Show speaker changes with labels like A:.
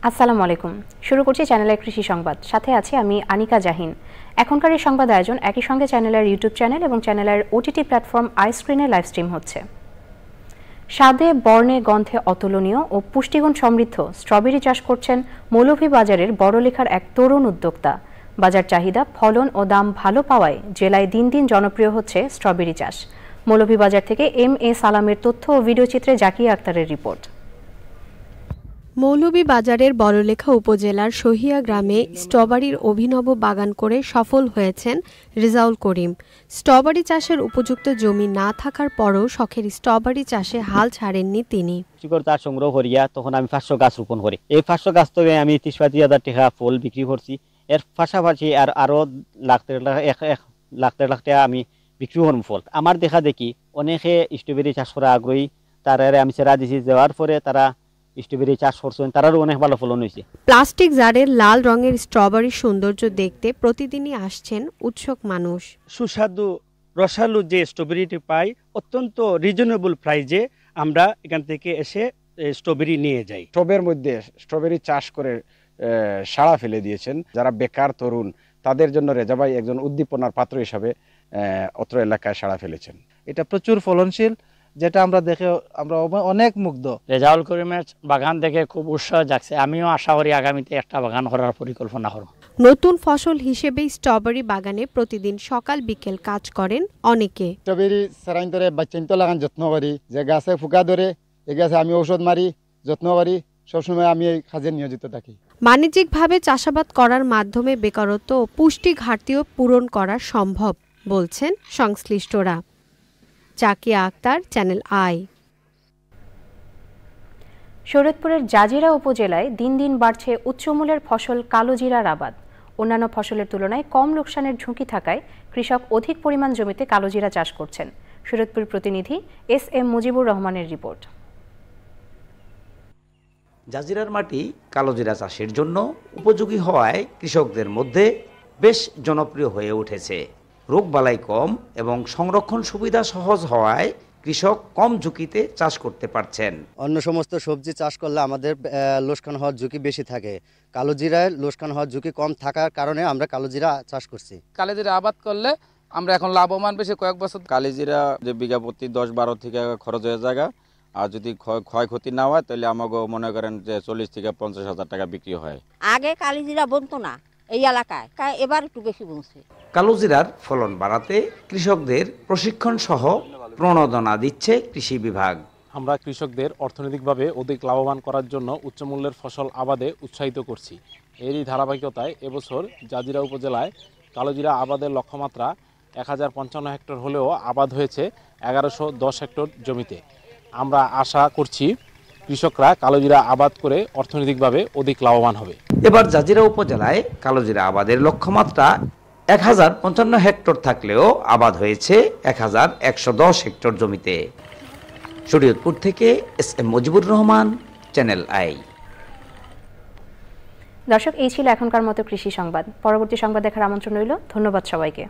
A: আসসালামু আলাইকুম। শুরু করছি চ্যানেলের কৃষি সংবাদ। সাথে আছি আমি আনিকা জাহিন। এখনকার এই সংবাদ আয়োজন একই সঙ্গে চ্যানেলের ইউটিউব চ্যানেল এবং চ্যানেলের ওটিটি প্ল্যাটফর্ম আইস্ক্রিনে লাইভ স্ট্রিম হচ্ছে। স্বাদে, বর্ণে, গন্ধে অতুলনীয় ও পুষ্টিগুণ সমৃদ্ধ স্ট্রবেরি চাষ করছেন মৌলভীবাজারের বড়লেখার এক তরুণ উদ্যোক্তা। বাজার চাহিদা, ফলন ও দাম ভালো পাওয়ায় জেলায় দিন দিন জনপ্রিয় হচ্ছে স্ট্রবেরি চাষ। মৌলভীবাজার থেকে এম.এ. সালামের তথ্য ও ভিডিওচিত্রে জাকিয়া আক্তারের রিপোর্ট।
B: মৌলভীবাজারের বড়লেখা উপজেলার সহিয়া গ্রামে স্ট্রবেরির অভিনব বাগান করে সফল হয়েছেন রেজাউল করিম। স্ট্রবেরি চাষের উপযুক্ত জমি না থাকার পরও শখের স্ট্রবেরি চাষে হাল ছাড়েননি তিনি।
C: তার সংগ্রহ করিয়া তখন আমি 500 গাছ রোপণ করি। এই 500 গাছ থেকে আমি 30-35 টাকা ফল বিক্রি করছি। এর পাশাপাশি আরো লাখ লাখ টাকা আমি বিক্রি করব ফল। আমার দেখা দেখি অনেকে স্ট্রবেরি চাষ করা আগ্রহী, তারা আমি সেরা দিছি, দেওয়ার পরে তারা স্ট্রবেরি চাষ করছেন, তারারও অনেক ভালো ফলন হয়েছে।
B: প্লাস্টিক জারের লাল রঙের স্ট্রবেরির সৌন্দর্য দেখতে প্রতিদিনই আসছেন উৎসুক মানুষ।
D: সুস্বাদু রসালো যে স্ট্রবেরিটি পাই অত্যন্ত রিজনেবল প্রাইজে আমরা এখান থেকে এসে স্ট্রবেরি নিয়ে যাই।
E: টবের মধ্যে স্ট্রবেরি চাষ করে সাড়া ফেলে দিয়েছেন যারা বেকার তরুণ, তাদের জন্য রেজা ভাই একজন উদ্দীপনার পাত্র হিসাবে অত্র এলাকায় সাড়া ফেলেছেন।
F: এটা প্রচুর ফলনশীল, যেটা আমরা দেখে আমরা অনেক মুগ্ধ।
G: রেজাউল করিমের বাগান দেখে খুব উৎসাহ জাগছে। আমিও আশা করি আগামীতে একটা বাগান করার পরিকল্পনা করব।
B: নতুন ফসল হিসেবে স্ট্রবেরি বাগানে প্রতিদিন সকাল বিকেল কাজ করেন অনেকে।
H: স্ট্রবেরি সারাইন ধরে বাচ্চাইন তো লাগান যত্ন করি, যে গাছে ফুকা ধরে এই গাছে আমি ঔষধ মারি, যত্ন করি, সবসময় আমি এই কাজে নিয়োজিত থাকি।
B: বাণিজ্যিকভাবে চাষাবাদ করার মাধ্যমে বেকারত্ব ও পুষ্টি ঘাটতিও পূরণ করা সম্ভব বলছেন সংশ্লিষ্টরা। Zakia Akter, channel I.
A: শরীয়তপুরের জাজিরা উপজেলায় দিন দিন বাড়ছে উচ্চমূল্যের ফসল কালোজিরার আবাদ। অন্যান্য ফসলের তুলনায় কম লোকসানের ঝুঁকি থাকায় কৃষক অধিক পরিমাণ জমিতে কালোজিরা চাষ করছেন। শরীয়তপুর প্রতিনিধি এস.এম. মুজিবুর রহমানের রিপোর্ট।
I: জাজিরার মাটি কালোজিরা চাষের জন্য উপযোগী হওয়ায় কৃষকদের মধ্যে বেশ জনপ্রিয় হয়ে উঠেছে। রোগবালাই কম এবং সংরক্ষণ সুবিধা সহজ হওয়ায় কৃষক কম ঝুঁকিতে চাষ করতে পারছেন।
J: অন্য সমস্ত সবজি চাষ করলে আমাদের লোকসান হওয়ার ঝুঁকি বেশি থাকে। কালোজিরায় লোকসান হওয়ার ঝুঁকি কম থাকার কারণে আমরা কালোজিরা চাষ করছি।
K: কালোজিরা আবাদ করলে আমরা এখন লাভবান বেশি কয়েক বছর।
L: কালোজিরা যে বিঘা প্রতি 10-12 থেকে খরচ হয়ে যায়, আর যদি ক্ষয়ক্ষতি না হয় তাহলে আমাকে মনে করেন যে 40 থেকে 50 হাজার টাকা বিক্রি হয়।
M: আগে কালোজিরা বনতো না এই এলাকায়, এবার একটু বেশি বনছে।
I: কালোজিরার ফলন বাড়াতে কৃষকদের প্রশিক্ষণ সহ প্রণোদনা দিচ্ছে কৃষি বিভাগ।
N: আমরা কৃষকদের অর্থনৈতিকভাবে অধিক লাভবান করার জন্য উচ্চমূল্যের ফসল আবাদে উৎসাহিত করছি। এরই ধারাবাহিকতায় এবছর জাজিরা উপজেলায় কালোজিরা আবাদের লক্ষ্যমাত্রা 1055 হেক্টর হলেও আবাদ হয়েছে 1110 হেক্টর জমিতে। আমরা আশা করছি কৃষকরা কালোজিরা আবাদ করে অর্থনৈতিকভাবে অধিক লাভবান হবে।
I: এবার জাজিরা উপজেলায় কালোজিরা আবাদের লক্ষ্যমাত্রা 1055 হেক্টর থাকলেও আবাদ হয়েছে 1110 হেক্টর জমিতে। শরীয়তপুর থেকে SM. Mujibur Rahman, channel I.
A: দর্শক, এই ছিল এখনকার মতো কৃষি সংবাদ। পরবর্তী সংবাদ দেখার আমন্ত্রণ রইল। ধন্যবাদ সবাইকে।